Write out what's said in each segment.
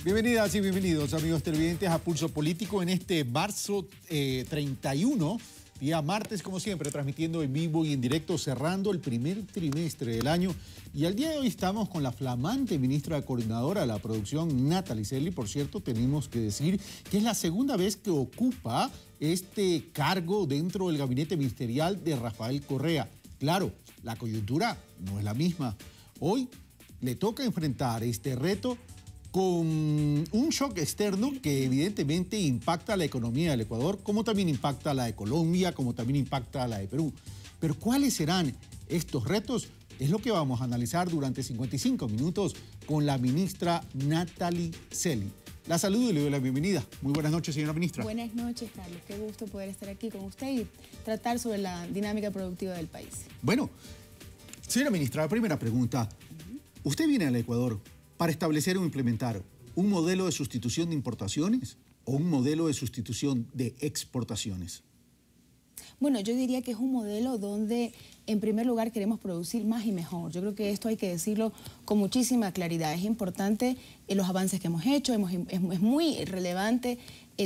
Bienvenidas y bienvenidos, amigos televidentes, a Pulso Político en este marzo 31, día martes, como siempre, transmitiendo en vivo y en directo, cerrando el primer trimestre del año. Y al día de hoy estamos con la flamante ministra coordinadora de la producción, Natalie Selly. Por cierto, tenemos que decir que es la segunda vez que ocupa este cargo dentro del gabinete ministerial de Rafael Correa. Claro, la coyuntura no es la misma. Hoy le toca enfrentar este reto con un shock externo que evidentemente impacta a la economía del Ecuador, como también impacta a la de Colombia, como también impacta a la de Perú. Pero ¿cuáles serán estos retos? Es lo que vamos a analizar durante 55 minutos con la ministra Natalie Selly. La saludo y le doy la bienvenida. Muy buenas noches, señora ministra. Buenas noches, Carlos. Qué gusto poder estar aquí con usted y tratar sobre la dinámica productiva del país. Bueno, señora ministra, la primera pregunta. Usted viene al Ecuador para establecer o implementar un modelo de sustitución de importaciones o un modelo de sustitución de exportaciones. Bueno, yo diría que es un modelo donde, en primer lugar, queremos producir más y mejor. Yo creo que esto hay que decirlo con muchísima claridad. Es importante los avances que hemos hecho, es muy relevante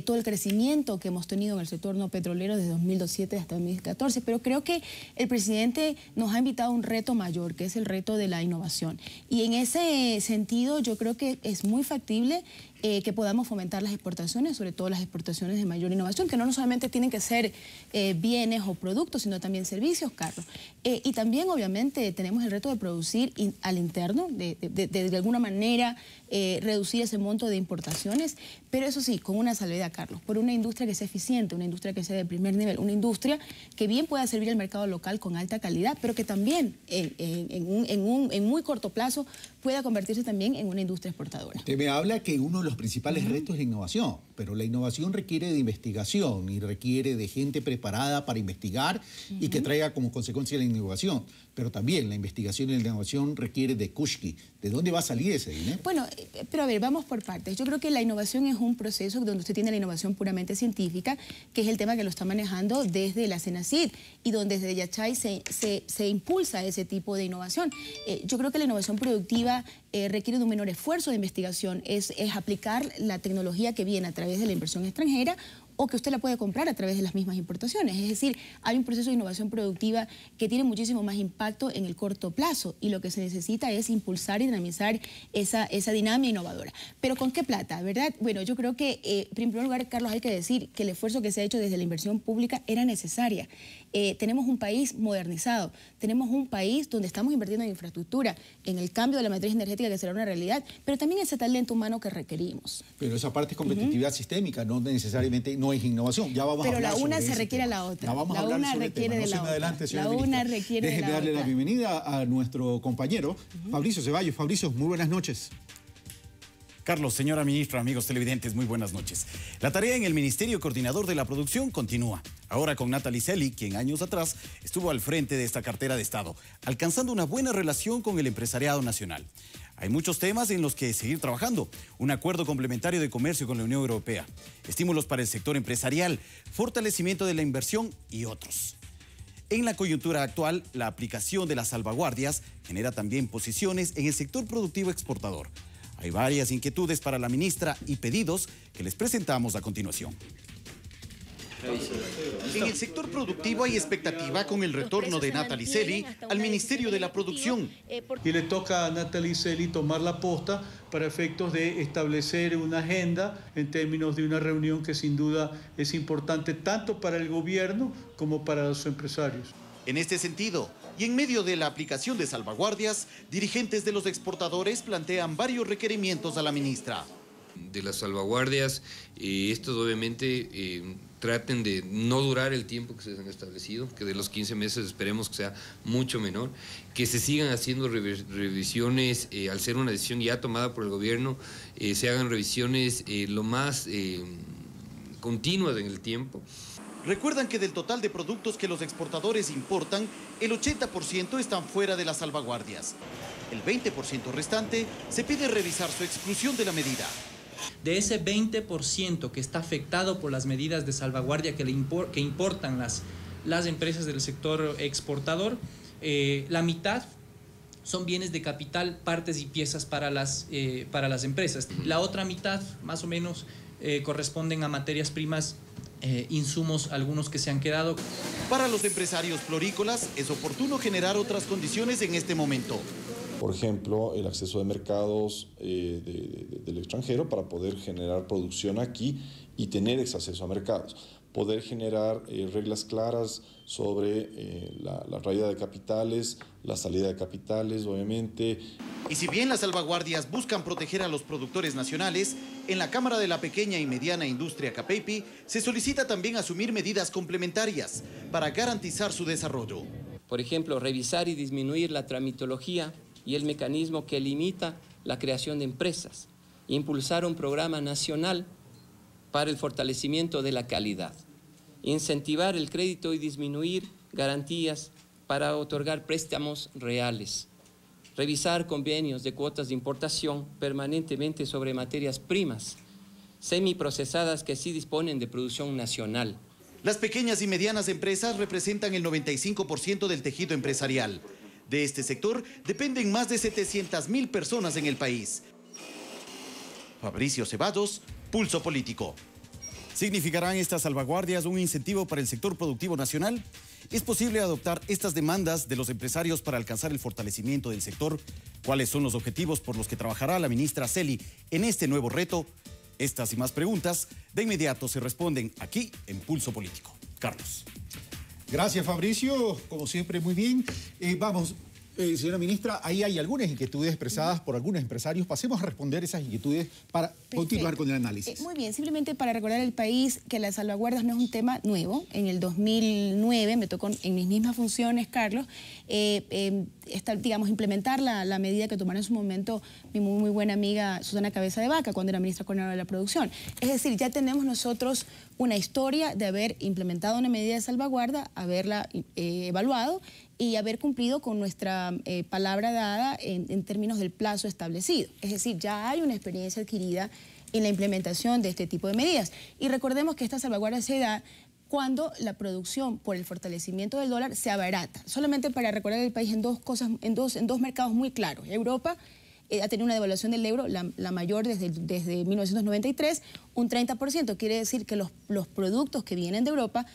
todo el crecimiento que hemos tenido en el sector no petrolero desde 2007 hasta 2014, pero creo que el presidente nos ha invitado a un reto mayor, que es el reto de la innovación. Y en ese sentido yo creo que es muy factible que podamos fomentar las exportaciones, sobre todo las exportaciones de mayor innovación, que no solamente tienen que ser bienes o productos, sino también servicios, Carlos. Y también, obviamente, tenemos el reto de producir al interno, de alguna manera reducir ese monto de importaciones, pero eso sí, con una salvedad, Carlos, por una industria que sea eficiente, una industria que sea de primer nivel, una industria que bien pueda servir al mercado local con alta calidad, pero que también en muy corto plazo pueda convertirse también en una industria exportadora. Usted me habla que uno de los principales retos es la innovación, pero la innovación requiere de investigación y requiere de gente preparada para investigar y que traiga como consecuencia la innovación. Pero también la investigación y la innovación requiere de Kushki. ¿De dónde va a salir ese dinero? Bueno, pero a ver, vamos por partes. Yo creo que la innovación es un proceso donde usted tiene la innovación puramente científica, que es el tema que lo está manejando desde la CENACID y donde desde Yachay se impulsa ese tipo de innovación. Yo creo que la innovación productiva requiere de un menor esfuerzo de investigación, es aplicar la tecnología que viene a través de la inversión extranjera o que usted la puede comprar a través de las mismas importaciones. Es decir, hay un proceso de innovación productiva que tiene muchísimo más impacto en el corto plazo y lo que se necesita es impulsar y dinamizar esa dinámica innovadora. ¿Pero con qué plata, verdad? Bueno, yo creo que, en primer lugar, Carlos, hay que decir que el esfuerzo que se ha hecho desde la inversión pública era necesaria. Tenemos un país modernizado, tenemos un país donde estamos invirtiendo en infraestructura, en el cambio de la matriz energética que será una realidad, pero también ese talento humano que requerimos. Pero esa parte es competitividad sistémica, no necesariamente no es innovación. Ya vamos a hablar sobre Pero la una se ese requiere tema. a la otra. Ya vamos a hablar sobre el tema. No se me adelante, señora ministra. La una requiere de la otra. Déjeme darle la bienvenida a nuestro compañero, Fabricio Ceballos. Fabricio, muy buenas noches. Carlos, señora ministra, amigos televidentes, muy buenas noches. La tarea en el Ministerio Coordinador de la Producción continúa. Ahora con Natalie Selly, quien años atrás estuvo al frente de esta cartera de Estado, alcanzando una buena relación con el empresariado nacional. Hay muchos temas en los que seguir trabajando. Un acuerdo complementario de comercio con la Unión Europea, estímulos para el sector empresarial, fortalecimiento de la inversión y otros. En la coyuntura actual, la aplicación de las salvaguardias genera también posiciones en el sector productivo exportador. Hay varias inquietudes para la ministra y pedidos que les presentamos a continuación. En el sector productivo hay expectativa con el retorno de Natalie Selly al Ministerio de la Producción. Y le toca a Natalie Selly tomar la posta para efectos de establecer una agenda en términos de una reunión que sin duda es importante tanto para el gobierno como para los empresarios. En este sentido, y en medio de la aplicación de salvaguardias, dirigentes de los exportadores plantean varios requerimientos a la ministra. De las salvaguardias, estos obviamente traten de no durar el tiempo que se han establecido, que de los 15 meses esperemos que sea mucho menor, que se sigan haciendo revisiones, al ser una decisión ya tomada por el gobierno, se hagan revisiones lo más continuas en el tiempo. Recuerdan que del total de productos que los exportadores importan, el 80% están fuera de las salvaguardias. El 20% restante se pide revisar su exclusión de la medida. De ese 20% que está afectado por las medidas de salvaguardia que importan las empresas del sector exportador, la mitad son bienes de capital, partes y piezas para las empresas. La otra mitad, más o menos, corresponden a materias primas, insumos, algunos que se han quedado. Para los empresarios florícolas es oportuno generar otras condiciones en este momento. Por ejemplo, el acceso de mercados del extranjero para poder generar producción aquí y tener ese acceso a mercados. Poder generar reglas claras sobre la traída de capitales, la salida de capitales, obviamente. Y si bien las salvaguardias buscan proteger a los productores nacionales, en la Cámara de la Pequeña y Mediana Industria CAPEIPI se solicita también asumir medidas complementarias para garantizar su desarrollo. Por ejemplo, revisar y disminuir la tramitología y el mecanismo que limita la creación de empresas, impulsar un programa nacional para el fortalecimiento de la calidad, incentivar el crédito y disminuir garantías para otorgar préstamos reales, revisar convenios de cuotas de importación permanentemente sobre materias primas, semiprocesadas que sí disponen de producción nacional. Las pequeñas y medianas empresas representan el 95% del tejido empresarial. De este sector dependen más de 700.000 personas en el país. Fabricio Ceballos, Pulso Político. ¿Significarán estas salvaguardias un incentivo para el sector productivo nacional? ¿Es posible adoptar estas demandas de los empresarios para alcanzar el fortalecimiento del sector? ¿Cuáles son los objetivos por los que trabajará la ministra Celi en este nuevo reto? Estas y más preguntas de inmediato se responden aquí en Pulso Político. Carlos. Gracias, Fabricio. Como siempre, muy bien. Vamos, señora ministra, ahí hay algunas inquietudes expresadas por algunos empresarios. Pasemos a responder esas inquietudes para continuar con el análisis. Muy bien, simplemente para recordar al país que las salvaguardas no es un tema nuevo. En el 2009 me tocó en mis mismas funciones, Carlos, implementar la medida que tomaron en su momento mi muy buena amiga Susana Cabeza de Vaca cuando era ministra coordinadora de la producción. Es decir, ya tenemos nosotros una historia de haber implementado una medida de salvaguarda, haberla evaluado y haber cumplido con nuestra palabra dada en términos del plazo establecido. Es decir, ya hay una experiencia adquirida en la implementación de este tipo de medidas. Y recordemos que esta salvaguarda se da cuando la producción por el fortalecimiento del dólar se abarata. Solamente para recordar el país en dos mercados muy claros. Europa ha tenido una devaluación del euro, la mayor desde 1993, un 30%. Quiere decir que los productos que vienen de Europa,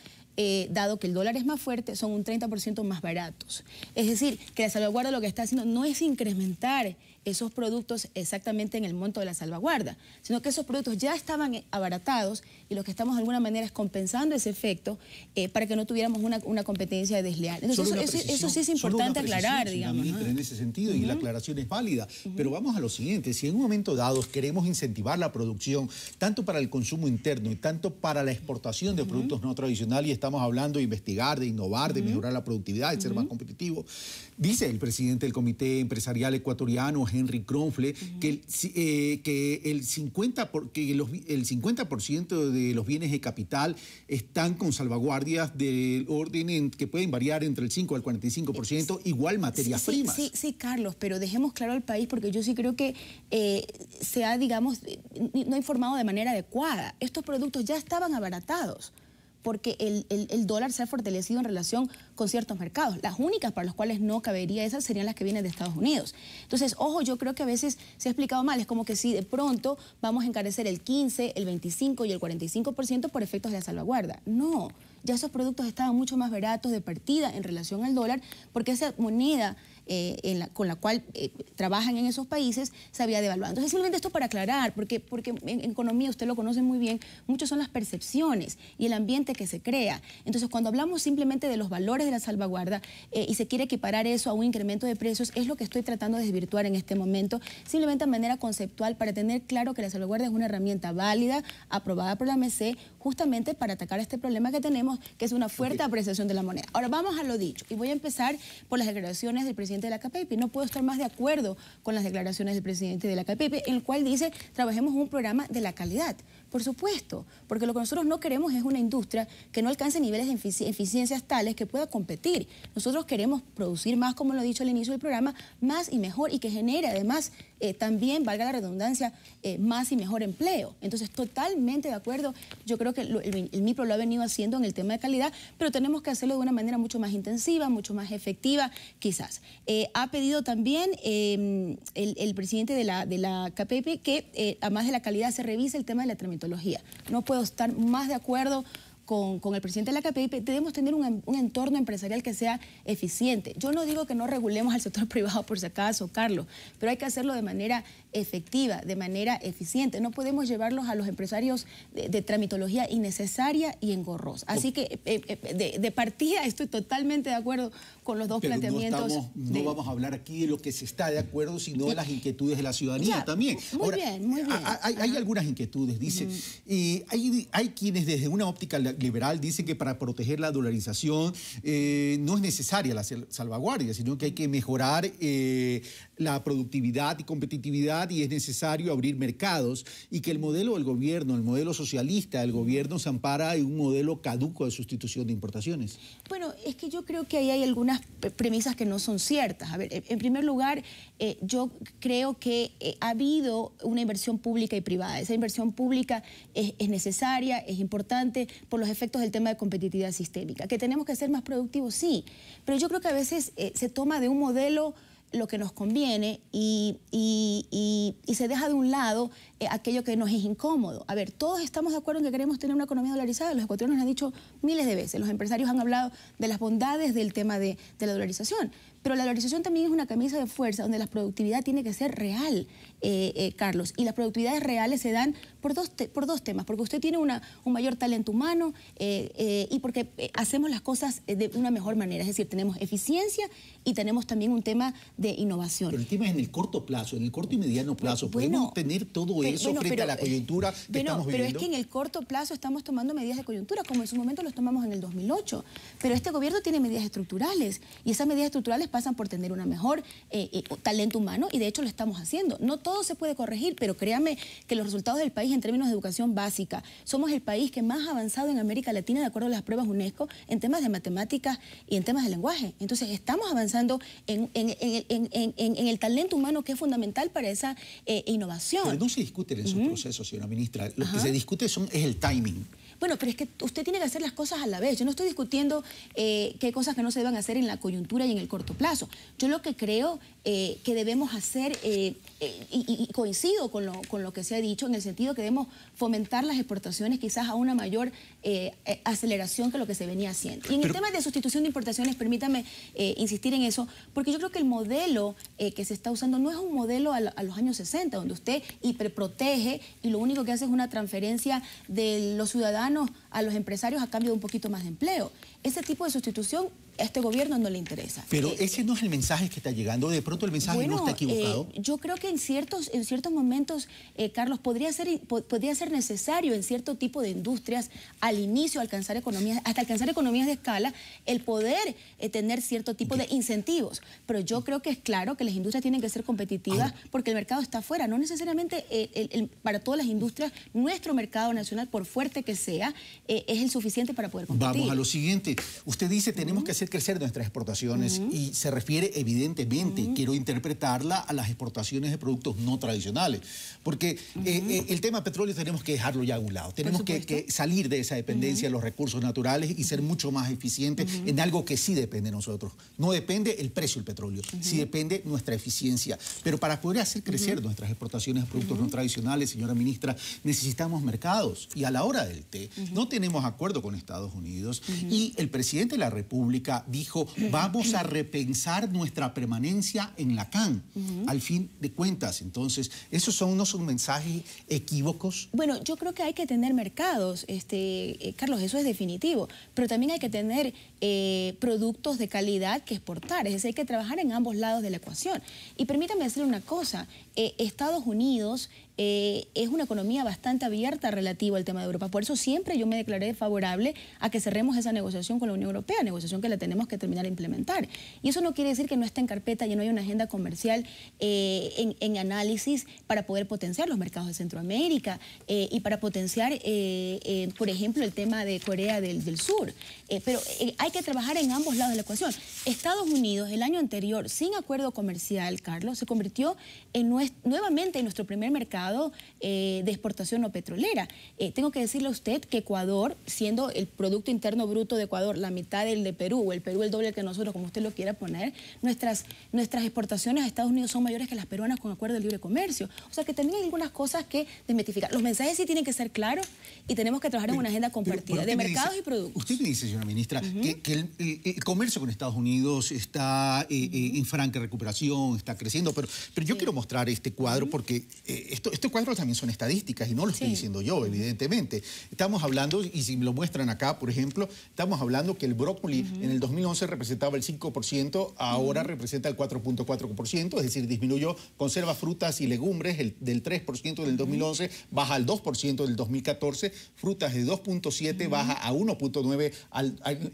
dado que el dólar es más fuerte, son un 30% más baratos. Es decir, que la salvaguarda lo que está haciendo no es incrementar esos productos exactamente en el monto de la salvaguarda, sino que esos productos ya estaban abaratados y lo que estamos de alguna manera es compensando ese efecto para que no tuviéramos una competencia desleal. Entonces eso sí es importante aclarar, digamos. En ese sentido, y la aclaración es válida. Pero vamos a lo siguiente, si en un momento dado queremos incentivar la producción, tanto para el consumo interno y tanto para la exportación de productos no tradicionales, y estamos hablando de investigar, de innovar, de mejorar la productividad, de ser más competitivo, dice el presidente del Comité Empresarial Ecuatoriano, Henry Kronfle, que el 50% de los bienes de capital están con salvaguardias del orden que pueden variar entre el 5 al 45%, igual materias primas. Sí, Carlos, pero dejemos claro al país, porque yo sí creo que se ha, digamos, no informado de manera adecuada. Estos productos ya estaban abaratados, porque el dólar se ha fortalecido en relación con ciertos mercados. Las únicas para las cuales no cabería esas serían las que vienen de Estados Unidos. Entonces, ojo, yo creo que a veces se ha explicado mal. Es como que si de pronto vamos a encarecer el 15, el 25 y el 45% por efectos de la salvaguarda. No, ya esos productos estaban mucho más baratos de partida en relación al dólar, porque esa moneda con la cual trabajan en esos países se había devaluado. Entonces, simplemente esto para aclarar, porque en economía, usted lo conoce muy bien, muchas son las percepciones y el ambiente que se crea. Entonces, cuando hablamos simplemente de los valores de la salvaguarda y se quiere equiparar eso a un incremento de precios, es lo que estoy tratando de desvirtuar en este momento, simplemente de manera conceptual, para tener claro que la salvaguarda es una herramienta válida, aprobada por la OMC, justamente para atacar este problema que tenemos, que es una fuerte apreciación de la moneda. Ahora, vamos a lo dicho, y voy a empezar por las declaraciones del presidente de la CAPEIPI. No puedo estar más de acuerdo con las declaraciones del presidente de la CAPEIPI, en el cual dice, trabajemos en un programa de la calidad. Por supuesto, porque lo que nosotros no queremos es una industria que no alcance niveles de eficiencias tales que pueda competir. Nosotros queremos producir más, como lo he dicho al inicio del programa, más y mejor, y que genere además también, valga la redundancia, más y mejor empleo. Entonces, totalmente de acuerdo. Yo creo que el MIPRO lo ha venido haciendo en el tema de calidad, pero tenemos que hacerlo de una manera mucho más intensiva, mucho más efectiva, quizás. Ha pedido también el presidente de la KPP que, además de la calidad, se revise el tema de la tramitología. No puedo estar más de acuerdo con el presidente de la KPI. Debemos tener un entorno empresarial que sea eficiente. Yo no digo que no regulemos al sector privado por si acaso, Carlos, pero hay que hacerlo de manera efectiva, de manera eficiente. No podemos llevarlos a los empresarios de tramitología innecesaria y engorrosa. Así que de partida estoy totalmente de acuerdo con los dos planteamientos. No vamos a hablar aquí de lo que se está de acuerdo, sino de las inquietudes de la ciudadanía también. Muy bien. Hay algunas inquietudes, dice. Hay quienes desde una óptica liberal dicen que para proteger la dolarización no es necesaria la salvaguardia, sino que hay que mejorar la productividad y competitividad y es necesario abrir mercados y que el modelo del gobierno, el modelo socialista del gobierno se ampara en un modelo caduco de sustitución de importaciones. Bueno, es que yo creo que ahí hay algunas premisas que no son ciertas. A ver, en primer lugar, yo creo que ha habido una inversión pública y privada. Esa inversión pública es necesaria, es importante por los efectos del tema de competitividad sistémica. ¿Que tenemos que ser más productivos? Sí, pero yo creo que a veces se toma de un modelo lo que nos conviene y se deja de un lado aquello que nos es incómodo. A ver, todos estamos de acuerdo en que queremos tener una economía dolarizada, los ecuatorianos nos han dicho miles de veces, los empresarios han hablado de las bondades del tema de la dolarización, pero la dolarización también es una camisa de fuerza donde la productividad tiene que ser real, Carlos, y las productividades reales se dan por dos temas, porque usted tiene un mayor talento humano y porque hacemos las cosas de una mejor manera, es decir, tenemos eficiencia y tenemos también un tema de innovación. Pero el tema es en el corto plazo, en el corto y mediano plazo. ¿Podemos tener todo eso frente a la coyuntura que estamos viviendo? Pero es que en el corto plazo estamos tomando medidas de coyuntura, como en su momento los tomamos en el 2008. Pero este gobierno tiene medidas estructurales y esas medidas estructurales pasan por tener una mejor talento humano y de hecho lo estamos haciendo. No todo se puede corregir, pero créanme que los resultados del país en términos de educación básica, somos el país que más ha avanzado en América Latina de acuerdo a las pruebas UNESCO en temas de matemáticas y en temas de lenguaje. Entonces estamos avanzando en el talento humano que es fundamental para esa innovación. Pero no se discuten esos procesos, señora ministra. Lo que se discute es el timing. Bueno, pero es que usted tiene que hacer las cosas a la vez. Yo no estoy discutiendo que hay cosas que no se deben hacer en la coyuntura y en el corto plazo. Yo lo que creo que debemos hacer, y coincido con lo que se ha dicho, en el sentido que debemos fomentar las exportaciones quizás a una mayor aceleración que lo que se venía haciendo. Y en el tema de sustitución de importaciones, permítame insistir en eso, porque yo creo que el modelo que se está usando no es un modelo a los años 60, donde usted hiperprotege y lo único que hace es una transferencia de los ciudadanos a los empresarios a cambio de un poquito más de empleo. Ese tipo de sustitución a este gobierno no le interesa. Pero ese no es el mensaje que está llegando. De pronto el mensaje no está equivocado. Yo creo que en ciertos momentos, Carlos, podría ser necesario en cierto tipo de industrias al inicio hasta alcanzar economías de escala, el poder tener cierto tipo de incentivos. Pero yo creo que es claro que las industrias tienen que ser competitivas porque el mercado está afuera. No necesariamente para todas las industrias, nuestro mercado nacional, por fuerte que sea, es el suficiente para poder competir. Vamos a lo siguiente. Usted dice tenemos que hacer crecer nuestras exportaciones y se refiere evidentemente, quiero interpretarla a las exportaciones de productos no tradicionales, porque el tema petróleo tenemos que dejarlo ya a un lado, tenemos que salir de esa dependencia de los recursos naturales y ser mucho más eficientes en algo que sí depende de nosotros. No depende el precio del petróleo, sí depende nuestra eficiencia, pero para poder hacer crecer nuestras exportaciones de productos no tradicionales, señora ministra, necesitamos mercados y a la hora del té no tenemos acuerdo con Estados Unidos y el presidente de la República dijo, vamos a repensar nuestra permanencia en la CAN, al fin de cuentas. Entonces, ¿esos no son mensajes equívocos? Bueno, yo creo que hay que tener mercados, Carlos, eso es definitivo, pero también hay que tener productos de calidad que exportar, es decir, hay que trabajar en ambos lados de la ecuación. Y permítame decirle una cosa, Estados Unidos es una economía bastante abierta relativo al tema de Europa, por eso siempre yo me he declaré favorable a que cerremos esa negociación con la Unión Europea, negociación que la tenemos que terminar de implementar. Y eso no quiere decir que no esté en carpeta, ya no hay una agenda comercial en análisis para poder potenciar los mercados de Centroamérica y para potenciar, por ejemplo, el tema de Corea del Sur. Pero hay que trabajar en ambos lados de la ecuación. Estados Unidos, el año anterior, sin acuerdo comercial, Carlos, se convirtió nuevamente en nuestro primer mercado de exportación no petrolera. Tengo que decirle a usted que Ecuador, siendo el Producto Interno Bruto de Ecuador la mitad del de Perú, o el Perú el doble que nosotros, como usted lo quiera poner, nuestras exportaciones a Estados Unidos son mayores que las peruanas con acuerdo de libre comercio. O sea que también hay algunas cosas que desmitificar. Los mensajes sí tienen que ser claros y tenemos que trabajar en una agenda compartida de mercados y productos. Usted me dice, señora ministra, que el comercio con Estados Unidos está en franca recuperación, está creciendo, pero yo quiero mostrar este cuadro porque estos cuadros también son estadísticas y no lo estoy diciendo yo, evidentemente. Estamos hablando, y si me lo muestran acá, por ejemplo, estamos hablando que el brócoli en el 2011 representaba el 5%, ahora representa el 4.4%, es decir, disminuyó. Conserva frutas y legumbres del 3% del 2011, baja al 2% del 2014, frutas de 2.7 baja a 1.9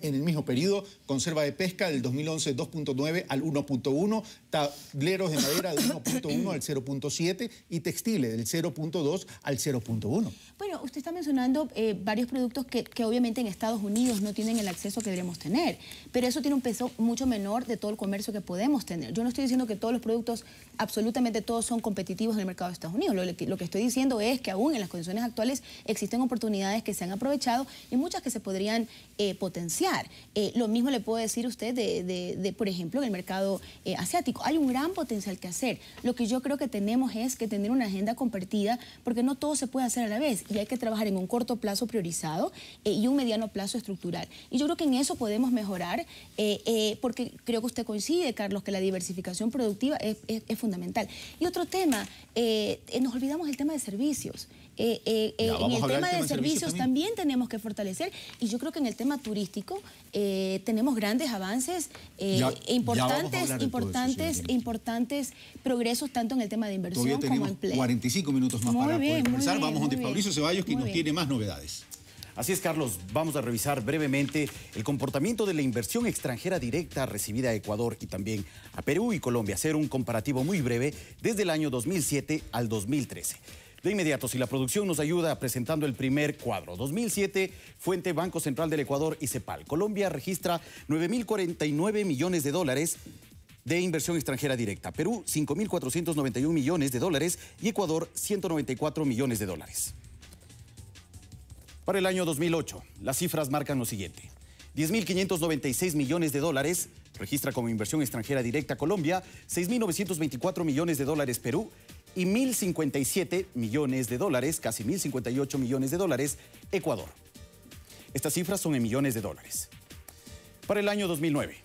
en el mismo periodo, conserva de pesca del 2011 2.9 al 1.1, tableros de madera de 1.1 al 0.7 y textiles del 0.2 al 0.1. Bueno, usted está mencionando varios productos que obviamente en Estados Unidos no tienen el acceso que deberíamos tener, pero eso tiene un peso mucho menor de todo el comercio que podemos tener. Yo no estoy diciendo que todos los productos, absolutamente todos, son competitivos en el mercado de Estados Unidos. Lo que estoy diciendo es que aún en las condiciones actuales existen oportunidades que se han aprovechado y muchas que se podrían potenciar. Lo mismo le puedo decir a usted por ejemplo, en el mercado asiático. Hay un gran potencial que hacer. Lo que yo creo que tenemos es que tener una agenda compartida, porque no todo se puede hacer a la vez y hay que trabajar en un corto plazo priorizado y un mediano plazo estructural. Y yo creo que en eso podemos mejorar porque creo que usted coincide, Carlos, que la diversificación productiva es fundamental. Y otro tema, nos olvidamos del tema de servicios. En el tema de servicios también tenemos que fortalecer y yo creo que en el tema turístico tenemos grandes avances importantes progresos tanto en el tema de inversión como empleo. 45 minutos más para poder conversar. Vamos donde Fabricio Ceballos, que nos tiene más novedades. Así es, Carlos. Vamos a revisar brevemente el comportamiento de la inversión extranjera directa recibida a Ecuador y también a Perú y Colombia. Hacer un comparativo muy breve desde el año 2007 al 2013. De inmediato, si la producción nos ayuda presentando el primer cuadro. 2007, fuente Banco Central del Ecuador y CEPAL. Colombia registra 9.049 millones de dólares de inversión extranjera directa. Perú, 5.491 millones de dólares y Ecuador, 194 millones de dólares. Para el año 2008, las cifras marcan lo siguiente. 10.596 millones de dólares registra como inversión extranjera directa Colombia, 6.924 millones de dólares Perú y 1.057 millones de dólares, casi 1.058 millones de dólares, Ecuador. Estas cifras son en millones de dólares. Para el año 2009,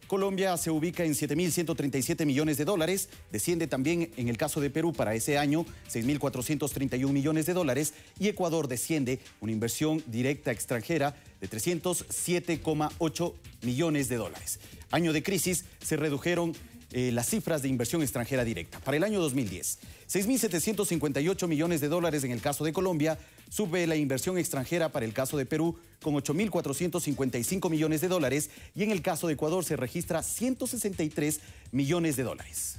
Colombia se ubica en 7.137 millones de dólares, desciende también en el caso de Perú para ese año 6.431 millones de dólares y Ecuador desciende una inversión directa extranjera de 307,8 millones de dólares. Año de crisis, se redujeron las cifras de inversión extranjera directa. Para el año 2010, 6.758 millones de dólares en el caso de Colombia, sube la inversión extranjera para el caso de Perú con 8.455 millones de dólares y en el caso de Ecuador se registra 163 millones de dólares.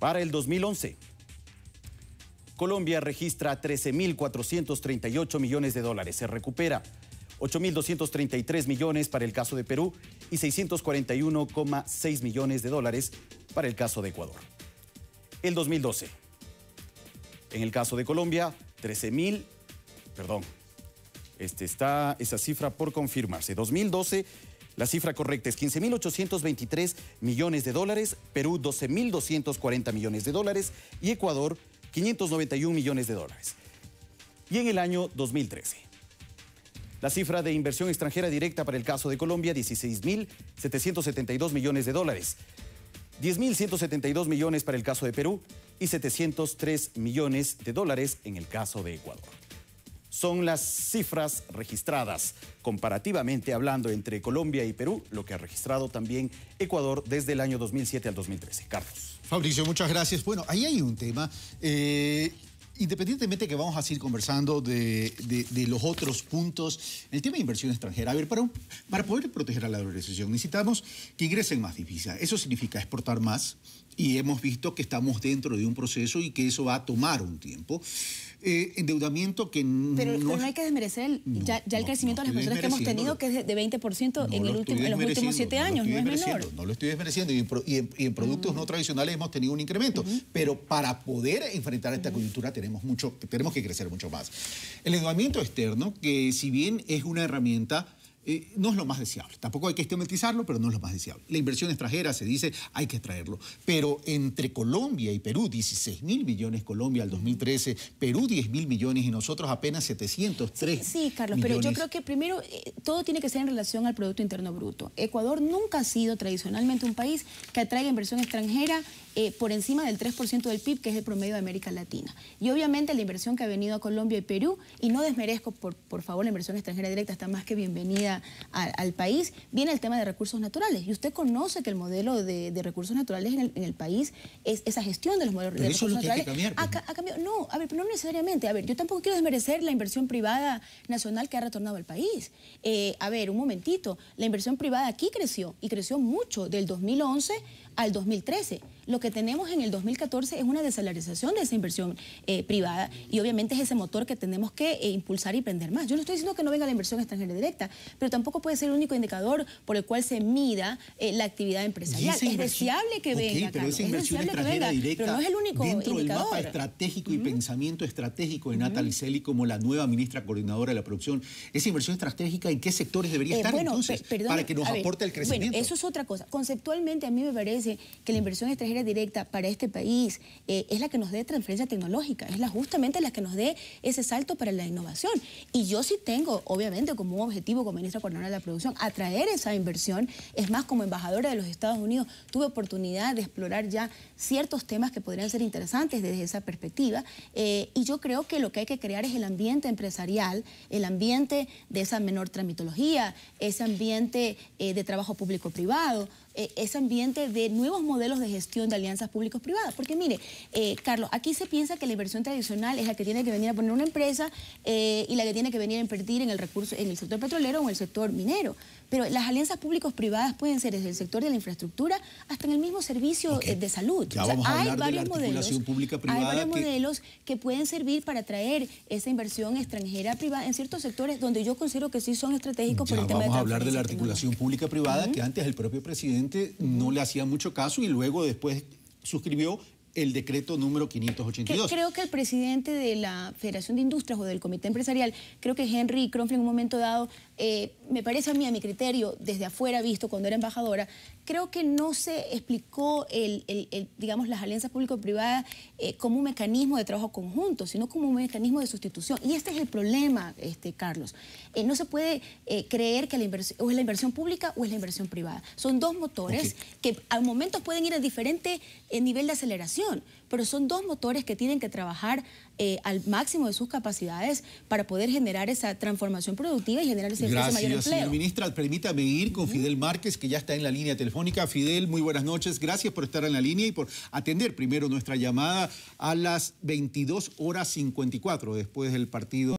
Para el 2011, Colombia registra 13.438 millones de dólares, se recupera 8.233 millones para el caso de Perú y 641,6 millones de dólares para el caso de Ecuador. El 2012, en el caso de Colombia, está esa cifra por confirmarse. 2012, la cifra correcta es 15.823 millones de dólares, Perú 12.240 millones de dólares y Ecuador 591 millones de dólares. Y en el año 2013, la cifra de inversión extranjera directa para el caso de Colombia, 16.772 millones de dólares, 10.172 millones para el caso de Perú y 703 millones de dólares en el caso de Ecuador. Son las cifras registradas comparativamente hablando entre Colombia y Perú, lo que ha registrado también Ecuador desde el año 2007 al 2013. Carlos. Fabricio, muchas gracias. Bueno, ahí hay un tema. independientemente que vamos a seguir conversando de los otros puntos, el tema de inversión extranjera, a ver, para poder proteger a la dolarización necesitamos que ingresen más divisas. Eso significa exportar más y hemos visto que estamos dentro de un proceso y que eso va a tomar un tiempo. Endeudamiento que pero no hay que desmerecer el crecimiento de las personas que hemos tenido, que es de 20% en los últimos 7 años, no es menor. No lo estoy desmereciendo, y en productos no tradicionales hemos tenido un incremento, pero para poder enfrentar esta coyuntura tenemos que crecer mucho más. El endeudamiento externo, que si bien es una herramienta, no es lo más deseable. Tampoco hay que estigmatizarlo, pero no es lo más deseable. La inversión extranjera, se dice, hay que traerlo. Pero entre Colombia y Perú, 16.000 millones Colombia al 2013, Perú 10.000 millones y nosotros apenas 703 Sí, Carlos, millones. Pero yo creo que primero todo tiene que ser en relación al Producto Interno Bruto. Ecuador nunca ha sido tradicionalmente un país que atraiga inversión extranjera por encima del 3% del PIB, que es el promedio de América Latina. Y obviamente la inversión que ha venido a Colombia y Perú, y no desmerezco, por favor, la inversión extranjera directa está más que bienvenida al país, viene el tema de recursos naturales. Y usted conoce que el modelo de recursos naturales en el país es esa gestión de los modelos de recursos naturales. Ha cambiado. No, a ver, pero no necesariamente. A ver, yo tampoco quiero desmerecer la inversión privada nacional que ha retornado al país. A ver, un momentito. La inversión privada aquí creció, y creció mucho, del 2011 al 2013. Lo que tenemos en el 2014 es una desalarización de esa inversión privada, y obviamente es ese motor que tenemos que impulsar y prender más. Yo no estoy diciendo que no venga la inversión extranjera directa, pero tampoco puede ser el único indicador por el cual se mida la actividad empresarial. Es deseable que venga, pero esa inversión extranjera directa, pero no es el único dentro indicador. del mapa estratégico y pensamiento estratégico de Natalie Selly como la nueva ministra coordinadora de la producción, esa inversión estratégica, ¿en qué sectores debería estar entonces? Para que nos aporte el crecimiento. Bueno, eso es otra cosa. Conceptualmente, a mí me parece que la inversión extranjera directa para este país es la que nos dé transferencia tecnológica, es justamente la que nos dé ese salto para la innovación. Y yo sí tengo, obviamente, como un objetivo como ministra coordinadora de la producción, atraer esa inversión. Es más, como embajadora de los Estados Unidos, tuve oportunidad de explorar ya ciertos temas que podrían ser interesantes desde esa perspectiva. Y yo creo que lo que hay que crear es el ambiente empresarial, el ambiente de esa menor tramitología, ese ambiente de trabajo público-privado, ese ambiente de nuevos modelos de gestión de alianzas públicos-privadas. Porque mire, Carlos, aquí se piensa que la inversión tradicional es la que tiene que venir a poner una empresa y la que tiene que venir a invertir en el recurso, en el sector petrolero o en el sector minero. Pero las alianzas públicos-privadas pueden ser desde el sector de la infraestructura hasta en el mismo servicio de salud. Ya vamos a hablar de la articulación pública-privada. Hay varios modelos que pueden servir para atraer esa inversión extranjera privada en ciertos sectores donde yo considero que sí son estratégicos por el tema de vamos a hablar de la articulación pública-privada, que antes el propio presidente no le hacía mucho caso y luego después suscribió el decreto número 582. Creo que el presidente de la Federación de Industrias o del Comité Empresarial, creo que Henry Kronfeld en un momento dado, me parece a mí, a mi criterio, desde afuera visto cuando era embajadora, creo que no se explicó digamos, las alianzas público-privadas como un mecanismo de trabajo conjunto, sino como un mecanismo de sustitución. Y este es el problema, Carlos. No se puede creer que o es la inversión pública o es la inversión privada. Son dos motores que a momentos pueden ir a diferente nivel de aceleración, pero son dos motores que tienen que trabajar al máximo de sus capacidades para poder generar esa transformación productiva y generar ese mayor empleo. Gracias, señora ministra. Permítame ir con Fidel Márquez, que ya está en la línea telefónica. Fidel, muy buenas noches. Gracias por estar en la línea y por atender primero nuestra llamada a las 22:54 después del partido.